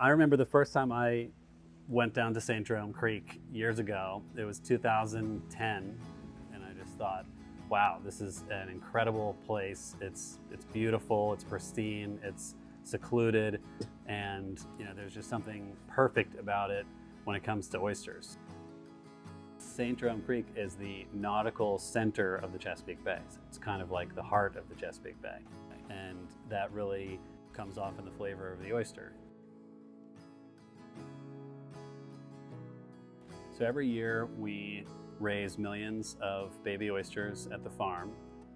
I remember the first time I went down to St. Jerome Creek years ago. It was 2010, and I just thought, wow, this is an incredible place. It's beautiful, it's pristine, it's secluded, and there's just something perfect about it when it comes to oysters. St. Jerome Creek is the nautical center of the Chesapeake Bay. So it's kind of like the heart of the Chesapeake Bay, and that really comes off in the flavor of the oyster. So every year we raise millions of baby oysters at the farm,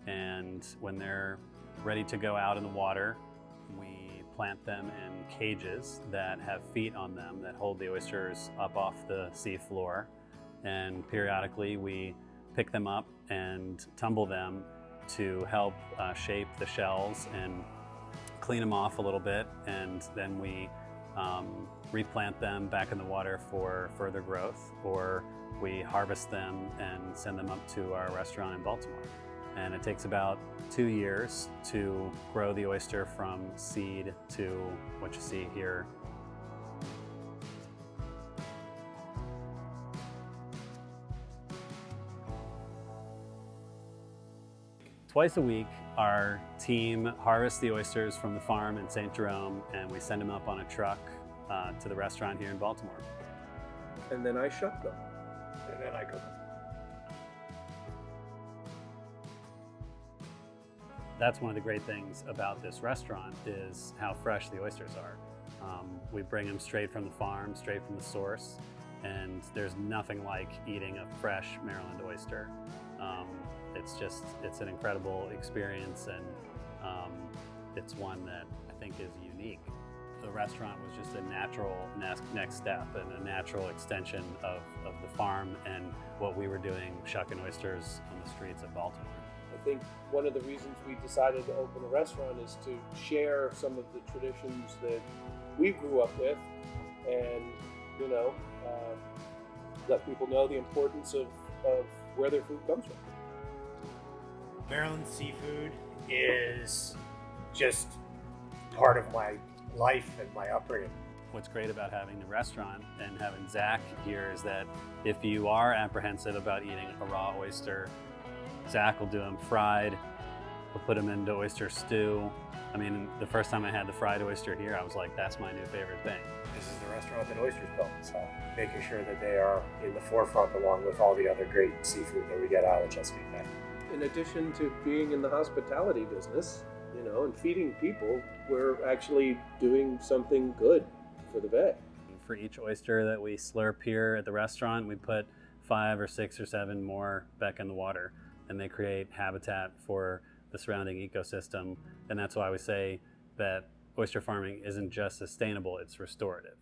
and when they're ready to go out in the water, we plant them in cages that have feet on them that hold the oysters up off the sea floor, and periodically we pick them up and tumble them to help shape the shells and clean them off a little bit, and then we replant them back in the water for further growth, or we harvest them and send them up to our restaurant in Baltimore. And it takes about 2 years to grow the oyster from seed to what you see here. Twice a week, our team harvests the oysters from the farm in St. Jerome, and we send them up on a truck to the restaurant here in Baltimore. And then I shuck them. And then I cook them. That's one of the great things about this restaurant is how fresh the oysters are. We bring them straight from the farm, straight from the source, and there's nothing like eating a fresh Maryland oyster. It's an incredible experience, and it's one that I think is unique. The restaurant was just a natural next step and a natural extension of the farm and what we were doing, shucking oysters on the streets of Baltimore. I think one of the reasons we decided to open a restaurant is to share some of the traditions that we grew up with, and let people know the importance of where their food comes from. Maryland seafood is just part of my life and my upbringing. What's great about having the restaurant and having Zach here is that if you are apprehensive about eating a raw oyster, Zach will do them fried. We'll put them into oyster stew. I mean, the first time I had the fried oyster here, I was like, that's my new favorite thing. This is the restaurant that oysters built, so making sure that they are in the forefront along with all the other great seafood that we get out of the Chesapeake Bay. In addition to being in the hospitality business, and feeding people, we're actually doing something good for the Bay. For each oyster that we slurp here at the restaurant, we put 5 or 6 or 7 more back in the water, and they create habitat for the surrounding ecosystem. And that's why we say that oyster farming isn't just sustainable, it's restorative.